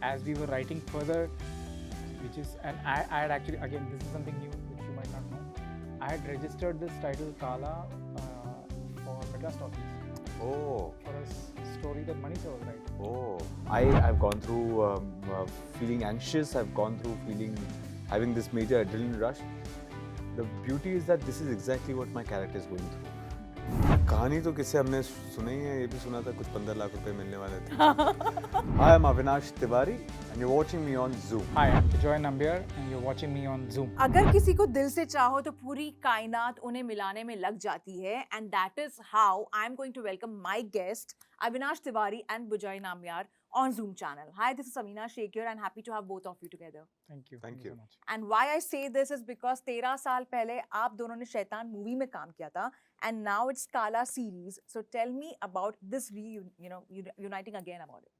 as we were writing further, and I had actually, again, this is something new which you might not know. I had registered this title Kaala for Madras Talkies Oh, for a story that Mani sir was writing. oh. I've gone through feeling anxious. I've gone through having this major adrenaline rush. The beauty is that this is exactly what my character is going through. कहानी तो किससे हमने सुनी है, ये भी सुना था कुछ 15 लाख रुपए मिलने वाले थे. Hi, I'm Avinash Tiwary and you're watching me on Zoom. Hi, I'm Bejoy Nambiar and you're watching me on Zoom. अगर किसी को दिल से चाहो तो पूरी कायनात उन्हें मिलाने में लग जाती है and that is how I'm going to welcome my guest Avinash Tiwary and Bejoy Nambiar on Zoom channel. Hi, this is Avinash here and happy to have both of you together. Thank you. Thank you So much. And why I say this is because 13 साल पहले आप दोनों ने शैतान movie में काम किया था and now it's Kaala series. So tell me about this uniting again about it.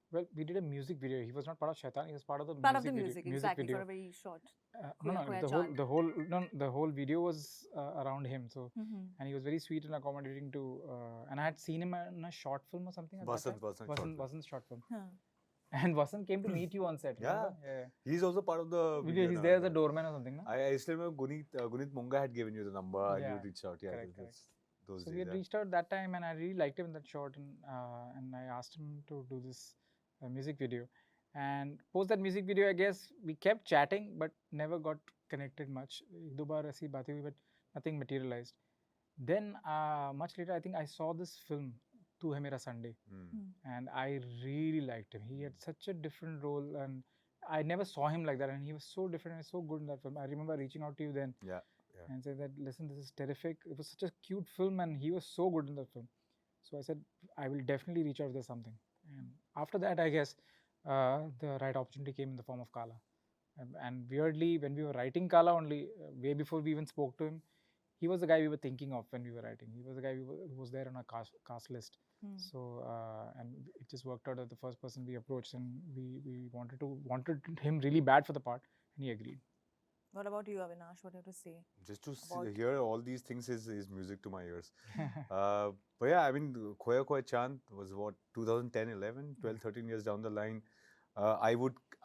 Well, we did a music video. He was not part of Shaitan. He was part of the Part music of the video. music, exactly, video. for a very short. The whole video was around him. So, and he was very sweet and accommodating to. And I had seen him in a short film or something. Vasant's short film. Huh. And Vasant came to meet you on set. Yeah. Yeah. He's also part of the Video. He's there as a doorman or something. No? I still remember Gunit Munga had given you the number and Yeah. you reached out. Yeah, Correct. those So days. we had reached out that time, and I really liked him in that short, and I asked him to do this music video. And post that music video, I guess we kept chatting, but never got connected much. एक दो बार ऐसी बातें हुई, but nothing materialized. Then much later, I think I saw this film, Tu Hai Mera Sunday, and I really liked him. He had such a different role, and I never saw him like that, and he was so different and so good in that film. I remember reaching out to you then. Yeah. And said that, listen, this is terrific. It was such a cute film and he was so good in that film. So I said, I will definitely reach out if there's something. And after that, I guess, the right opportunity came in the form of Kaala. And weirdly, when we were writing Kaala only, way before we even spoke to him, he was the guy we were thinking of when we were writing. He was the guy who was there on our cast list. So, and it just worked out that the first person we approached, and we wanted him really bad for the part, and he agreed. What about you, Avinash? What do you have to say? Just to hear all these things is music to my ears. But yeah, I mean, Khoya Khoya Chand was what, 2010, 11, 12, 13 years down the line. I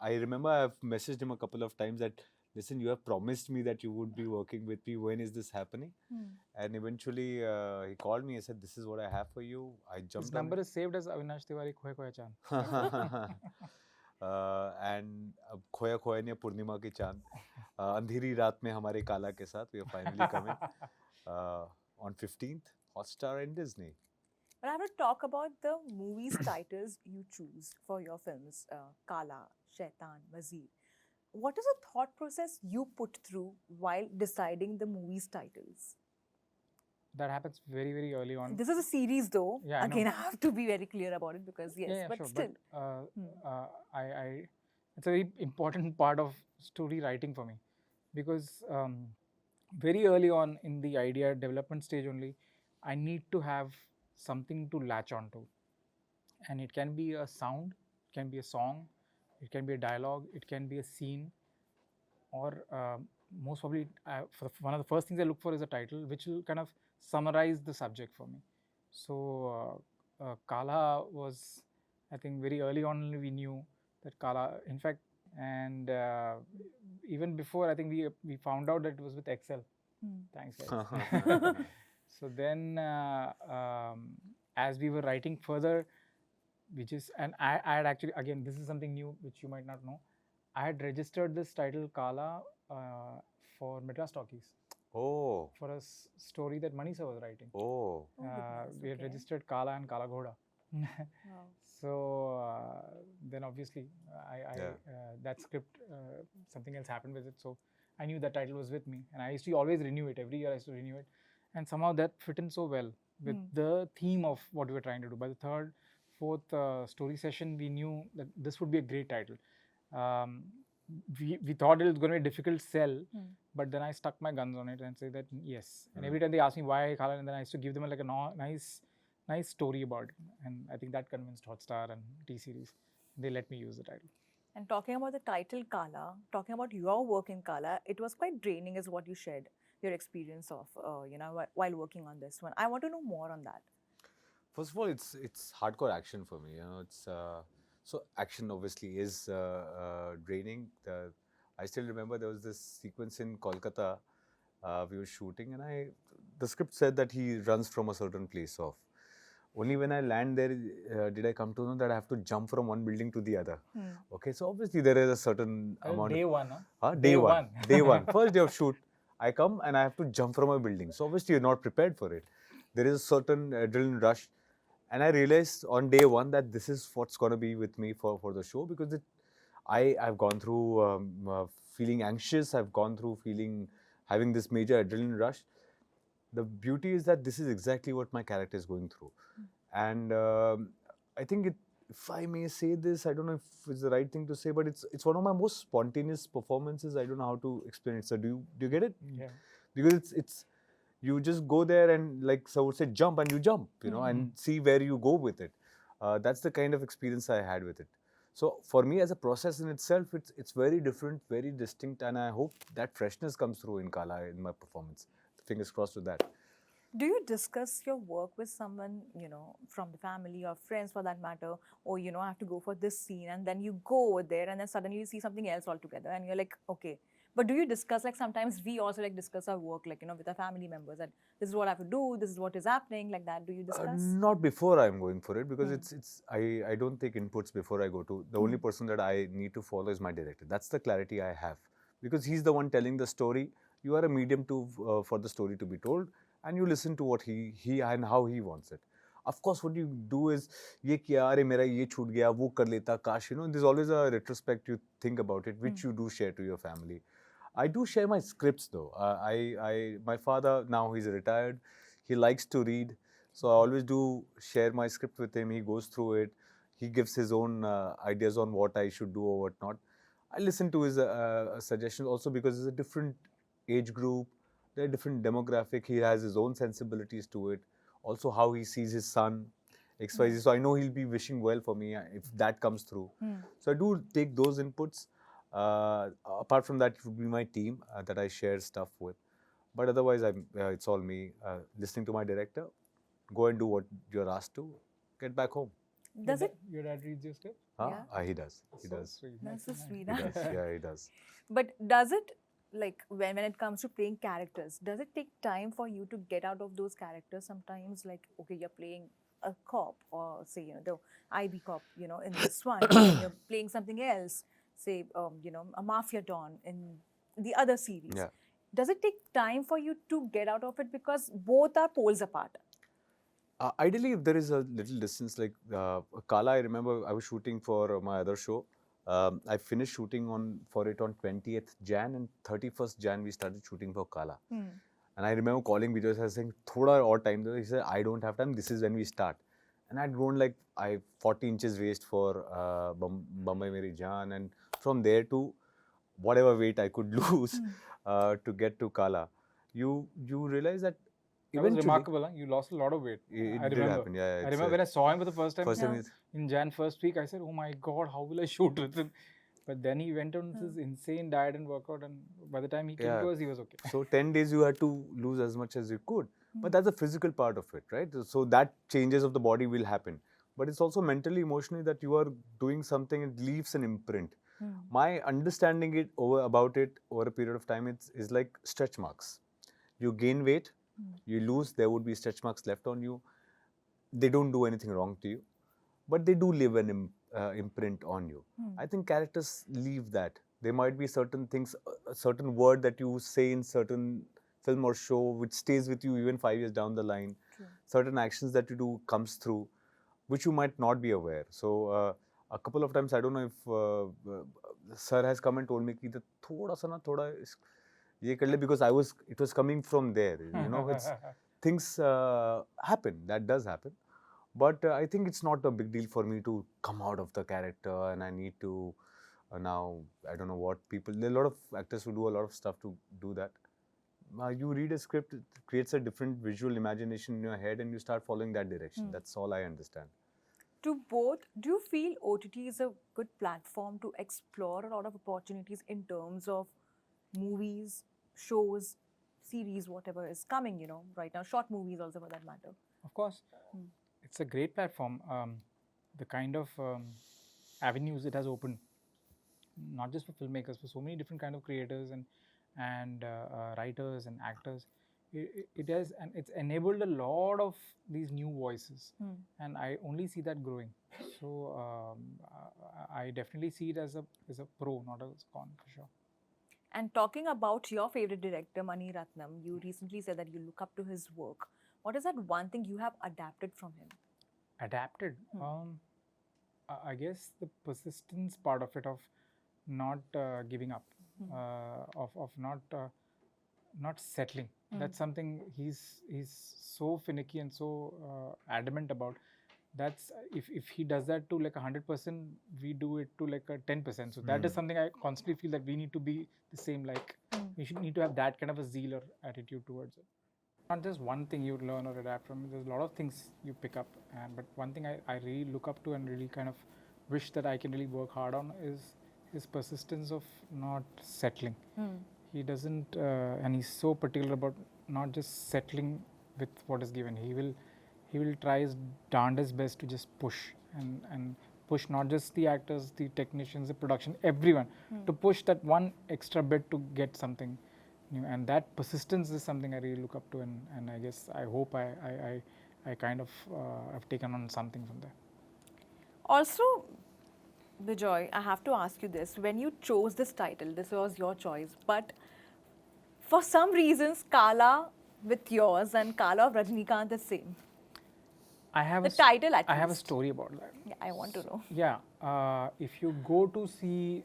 remember I've messaged him a couple of times that, listen, you have promised me that you would be working with me. When is this happening? And eventually he called me and said, this is what I have for you. I jumped. His number is saved as Avinash Tiwary Khoya Khoya Chand. And खोया खोया ने पूर्णिमा की चांद अंधेरी रात में हमारे काला के साथ we are finally coming on 15th Hotstar and Disney. But I have to talk about the movies titles you choose for your films, Kaala, Shaitan, Wazir. What is the thought process you put through while deciding the movies titles? That happens very, very early on. This is a series though. Yeah, Again, I have to be very clear about it because yes, yeah, but sure. still. But, it's a very important part of story writing for me, because very early on in the idea development stage only, I need to have something to latch onto. And it can be a sound, it can be a song, it can be a dialogue, it can be a scene, or most probably one of the first things I look for is a title which will kind of summarize the subject for me. So Kaala was, I think very early on we knew that Kaala, in fact, and even before, I think we found out that it was with Excel. Thanks guys. So then as we were writing further, and I had actually, again, this is something new which you might not know. I had registered this title Kaala for Madras Talkies. Oh. For a story that Mani sir was writing. Oh. We had registered Kaala and Kaala Ghoda. Wow. So then obviously that script, something else happened with it. So I knew that title was with me, and I used to always renew it. Every year I used to renew it, and somehow that fit in so well with the theme of what we were trying to do. By the third, fourth story session, we knew that this would be a great title. We thought it was going to be a difficult sell, but then I stuck my guns on it and said that yes. And every time they asked me why Kaala, and then I used to give them like a nice story about it. And I think that convinced Hotstar and T-Series. They let me use the title. And talking about the title Kaala, talking about your work in Kaala, it was quite draining is what you shared, your experience of, while working on this one. I want to know more on that. First of all, it's hardcore action for me. It's So action obviously is draining. I still remember there was this sequence in Kolkata. We were shooting, and the script said that he runs from a certain place off. Only when I land there did I come to know that I have to jump from one building to the other. Okay, so obviously there is a certain amount. Day one, huh? Day one. Day one. First day of shoot, I come and I have to jump from a building. So obviously you're not prepared for it. There is a certain adrenaline rush. And I realized on day one that this is what's going to be with me for the show, because I've gone through feeling anxious. I've gone through having this major adrenaline rush. The beauty is that this is exactly what my character is going through. And I think if I may say this, I don't know if it's the right thing to say, but it's one of my most spontaneous performances. I don't know how to explain it. So do you get it? Yeah. Because it's you just go there and, like so would say, jump, and you jump, and see where you go with it. That's the kind of experience I had with it. So for me, as a process in itself, it's very different, very distinct, and I hope that freshness comes through in Kaala in my performance. Fingers crossed with that. Do you discuss your work with someone, from the family or friends for that matter, or, I have to go for this scene, and then you go over there and then suddenly you see something else altogether and you're like, okay. But do you discuss, like sometimes we also like discuss our work, like, with our family members, that this is what I have to do, this is what is happening, like that. Do you discuss? Not before I'm going for it, because I don't take inputs before I go to. The only person that I need to follow is my director. That's the clarity I have, because he's the one telling the story. You are a medium for the story to be told, and you listen to what he and how he wants it. Of course, what you do is, ye kiya, are mera ye chhoot gaya, wo kar leta, kash, there's always a retrospect you think about it, which you do share to your family. I do share my scripts though. My father, now he's retired, he likes to read. So I always do share my script with him. He goes through it. He gives his own ideas on what I should do or what not. I listen to his suggestions also, because it's a different age group, they're different demographic. He has his own sensibilities to it. Also how he sees his son, XYZ. So I know he'll be wishing well for me if that comes through. So I do take those inputs. Apart from that, it would be my team that I share stuff with. But otherwise, it's all me listening to my director. Go and do what you're asked to. Get back home. Does it? Your dad reads your script? Yeah. He does. He So does. sweet. That's so sweet. He does. Yeah, he does. But does it, like when it comes to playing characters, does it take time for you to get out of those characters sometimes? Like, okay, you're playing a cop, or say, the IB cop, in this one, and you're playing something else, say, a mafia don in the other series. Yeah. Does it take time for you to get out of it, because both are poles apart? Ideally, if there is a little distance, like Kaala, I remember I was shooting for my other show. I finished shooting for it on 20th Jan, and 31st Jan we started shooting for Kaala. And I remember calling Bejoy sir saying, "Thoda or time." He said, "I don't have time. This is when we start." And I'd grown like 40 inches waist for Bombay Meri Jaan, and from there to whatever weight I could lose to get to Kaala. You realize that That was eventually remarkable. Huh? You lost a lot of weight. it I did remember. happen. Yeah, I remember when I saw him for the first time. first time is- In Jan first week, I said, "Oh my God, how will I shoot with him?" But then he went on this insane diet and workout, and by the time he came to us, he was okay. So 10 days you had to lose as much as you could. But that's the physical part of it, right? So that changes of the body will happen. But it's also mentally, emotionally, that you are doing something, it leaves an imprint. My understanding about it over a period of time is like stretch marks. You gain weight, you lose, there would be stretch marks left on you. They don't do anything wrong to you, but they do leave an imprint on you. I think characters leave that. There might be certain things, a certain word that you say in certain film or show which stays with you even 5 years down the line. Certain actions that you do comes through, which you might not be aware. So a couple of times, I don't know if sir has come and told me that thoda sa na thoda ye kar le, because it was coming from there. Things happen. That does happen. But I think it's not a big deal for me to come out of the character, and I need to now, I don't know what people, there are a lot of actors who do a lot of stuff to do that. You read a script, it creates a different visual imagination in your head, and you start following that direction. That's all I understand. To both, do you feel OTT is a good platform to explore a lot of opportunities in terms of movies, shows, series, whatever is coming, right now, short movies also for that matter? Of course, it's a great platform. The kind of avenues it has opened, not just for filmmakers, for so many different kind of creators and writers and actors. It has, and it's enabled a lot of these new voices, and I only see that growing. So I definitely see it as a pro, not as a con, for sure. And talking about your favorite director, Mani Ratnam, you recently said that you look up to his work. What is that one thing you have adapted from him? Adapted. I guess the persistence part of it, of not giving up, of not settling. That's something he's so finicky and so adamant about. That's if he does that to like 100%, we do it to like a 10%. So that is something I constantly feel that we need to be the same. Like we should need to have that kind of a zeal or attitude towards it. Not just one thing you learn or adapt from. There's a lot of things you pick up, but one thing I really look up to and really kind of wish that I can really work hard on is his persistence of not settling. He doesn't, and he's so particular about not just settling with what is given. He will try his darndest best to just push and push not just the actors, the technicians, the production, everyone, to push that one extra bit to get something new. And that persistence is something I really look up to, and I guess I hope I kind of have taken on something from there. Also, Bejoy, I have to ask you this. When you chose this title, this was your choice, but for some reasons, Kaala with yours and Kaala of Rajinikanth is same. I have The title at I have a least. story about that. Yeah, I want to know. Yeah, if you go to see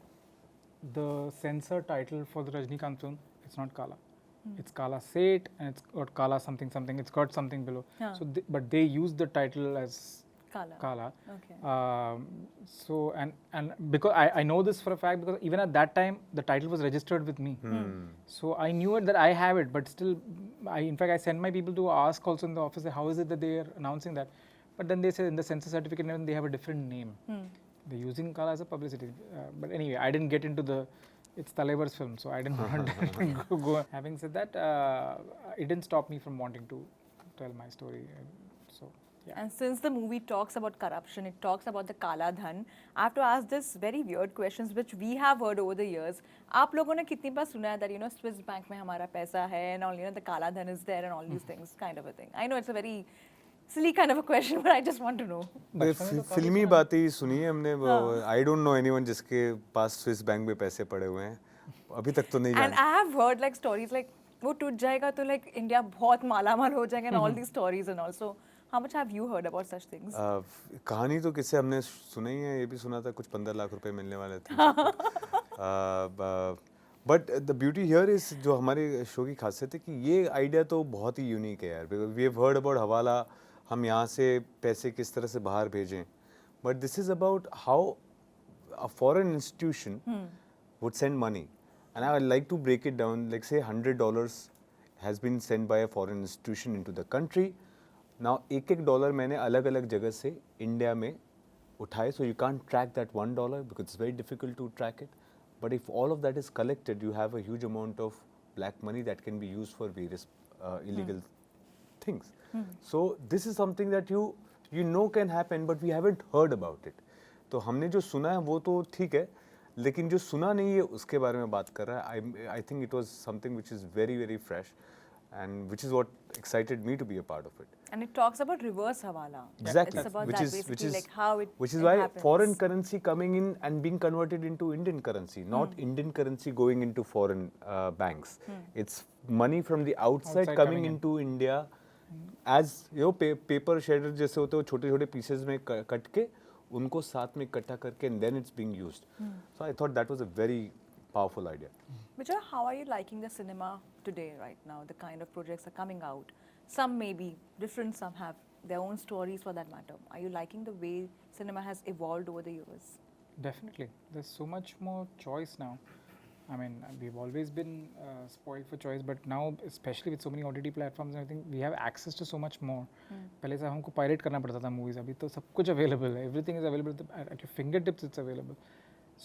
the censor title for the Rajinikanth film, it's not Kaala. It's Kaala Seth, and it's got Kaala something something. It's got something below. Yeah. So, but they use the title as Kaala. Kaala. Okay. So and because I know this for a fact, because even at that time the title was registered with me. So I knew it that I have it, but still, in fact I sent my people to ask also in the office, how is it that they are announcing that? But then they said in the censor certificate they have a different name. They're using Kaala as a publicity. But anyway, I didn't get into it's Talaivar's film, so I didn't want to go. Having said that, it didn't stop me from wanting to tell my story. So. Yeah. And since the movie talks about corruption, it talks about the Kala Dhan, I have to ask this very weird questions which we have heard over the years. आप लोगों ने कितनी बार सुना है that Swiss bank में हमारा पैसा है and all the Kala Dhan is there and all these things, kind of a thing. I know it's a very silly kind of a question, but I just want to know. फिल्मी बातें ही सुनी है हमने. I don't know anyone जिसके पास Swiss bank में पैसे पड़े हुए हैं. अभी तक तो नहीं And I have heard like stories like वो टूट जाएगा तो like India बहुत मालामाल हो जाएगा and all these stories and also. How much have you heard about such things? कहानी तो किससे हमने सुनी है, ये भी सुना था कुछ 15 लाख रुपए मिलने वाले थे. But the beauty here is, जो हमारे शो की खासियत है कि ये आइडिया तो बहुत ही यूनिक है यार. Because we have heard about हवाला, हम यहाँ से पैसे किस तरह से बाहर भेजें, but this is about how a foreign institution would send money. And I would like to break it down, like say $100 has been sent by a foreign institution into the country. Now, एक dollar मैंने अलग अलग जगह से India में उठाए, so you can't track that $1 because it's very difficult to track it. But if all of that is collected, you have a huge amount of black money that can be used for various illegal things. So this is something that you know can happen, but we haven't heard about it. तो हमने जो सुना है वो तो ठीक है, लेकिन जो सुना नहीं है उसके बारे में बात कर रहा है. I think it was something which is very very fresh, and which is what excited me to be a part of it. And it talks about reverse hawala. Exactly. It's about which that is, basically, which is, like how it which is it why happens. foreign currency coming in and being converted into Indian currency, not Indian currency going into foreign banks. It's money from the outside coming into India as paper shredder जैसे होते हैं, छोटे छोटे pieces में cut के उनको साथ में इकट्ठा करके, and then it's being used. So I thought that was a very powerful idea. Vijay, how are you liking the cinema today, right now? The kind of projects are coming out. Some may be different, some have their own stories for that matter. Are you liking the way cinema has evolved over the years? Definitely. There's so much more choice now. I mean, we've always been spoiled for choice, but now, especially with so many OTT platforms, I think we have access to so much more. पहले से हमको pirate करना पड़ता था movies, अभी तो सब कुछ available है. Everything is available at your fingertips. It's available.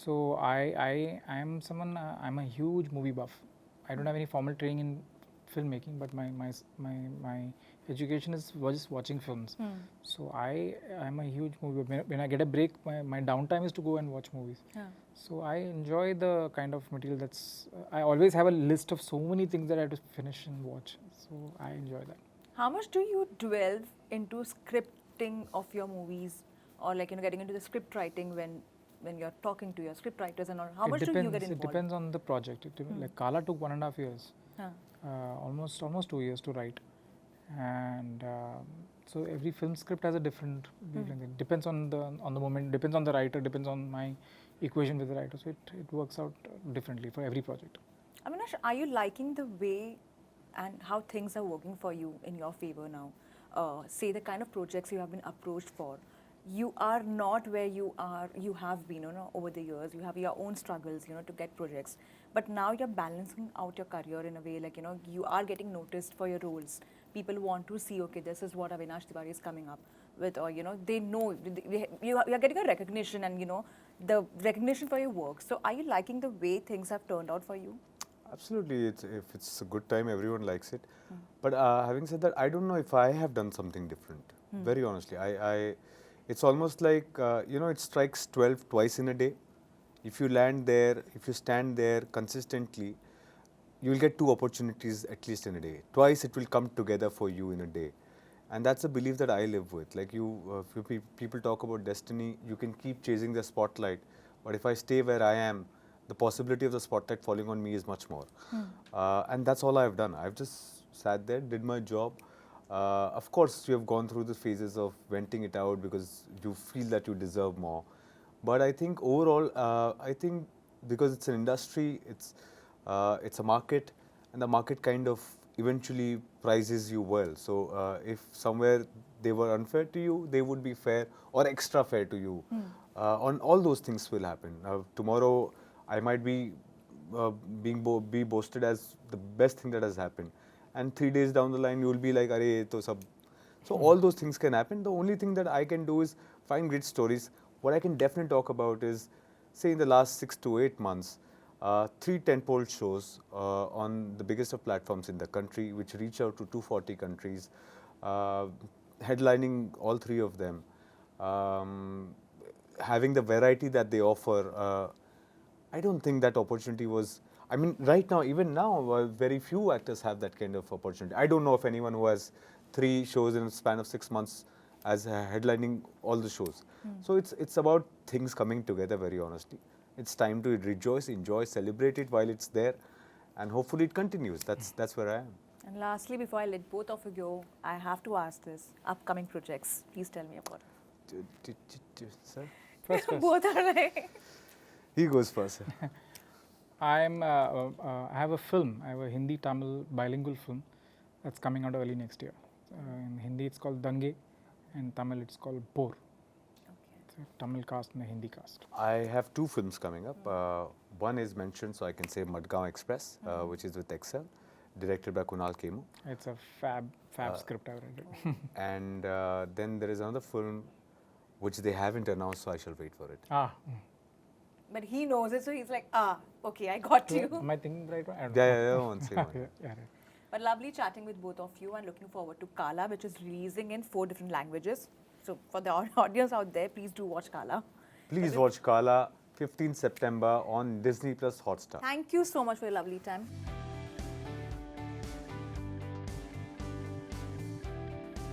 So I am someone. I'm a huge movie buff. I don't have any formal training in filmmaking, but my education is just watching films. So I'm a huge movie. When I get a break, my downtime is to go and watch movies. Yeah. So I enjoy the kind of material that's. I always have a list of so many things that I have to finish and watch. So I enjoy that. How much do you delve into scripting of your movies, or like getting into the script writing when you're talking to your script writers and all? How much do you get involved? It depends on the project. Like Kaala took 1.5 years, Huh. almost 2 years to write, and so every film script has a different wavelength. It depends on the moment, depends on the writer, depends on my equation with the writer. So it works out differently for every project. Avinash, are you liking the way and how things are working for you in your favor now? Say the kind of projects you have been approached for. You are not where you have been, over the years. You have your own struggles, to get projects. But now you're balancing out your career in a way, like, you are getting noticed for your roles. People want to see, okay, this is what Avinash Tiwary is coming up with, or, they know, you are getting a recognition and, the recognition for your work. So are you liking the way things have turned out for you? Absolutely, if it's a good time, everyone likes it. But having said that, I don't know if I have done something different. Very honestly, it's almost like it strikes 12 twice in a day. If you land there, if you stand there consistently, you will get 2 opportunities at least in a day. Twice it will come together for you in a day, and that's a belief that I live with. Like people talk about destiny, you can keep chasing the spotlight, but if I stay where I am, the possibility of the spotlight falling on me is much more. And that's all I've done. I've just sat there, did my job. Of course, you have gone through the phases of venting it out because you feel that you deserve more. But I think overall, I think because it's an industry, it's a market, and the market kind of eventually prices you well. So if somewhere they were unfair to you, they would be fair or extra fair to you. On all those things will happen. Tomorrow, I might be be boasted as the best thing that has happened, and 3 days down the line you will be like, "Arey, ye to sab." So all those things can happen. The only thing that I can do is find great stories. What I can definitely talk about is, say, in the last 6 to 8 months, 3 tentpole shows on the biggest of platforms in the country, which reach out to 240 countries, headlining all 3 of them, having the variety that they offer. I don't think that opportunity was. I mean, right now, even now, very few actors have that kind of opportunity. I don't know of anyone who has 3 shows in a span of 6 months as headlining all the shows. So it's about things coming together, very honestly. It's time to rejoice, enjoy, celebrate it while it's there, and hopefully it continues. That's where I am. And lastly, before I let both of you go, I have to ask this. Upcoming projects, please tell me about it. Sir? First. Both are like... He goes first. Sir. I have a film. I have a Hindi-Tamil bilingual film that's coming out early next year. In Hindi, it's called Dange. In Tamil, it's called Por. It's a Tamil cast and a Hindi cast. I have 2 films coming up. One is mentioned, so I can say Madgaon Express, which is with Excel, directed by Kunal Kemu. It's a fab script I've read. And then there is another film which they haven't announced, so I shall wait for it. But he knows it, so he's like, okay, I got you. Am I thinking right one? I don't know. Yeah, one second. Yeah, right. But lovely chatting with both of you, and looking forward to Kaala, which is releasing in 4 different languages. So for the audience out there, please do watch Kaala. Please watch Kaala, 15th September on Disney Plus Hotstar. Thank you so much for your lovely time.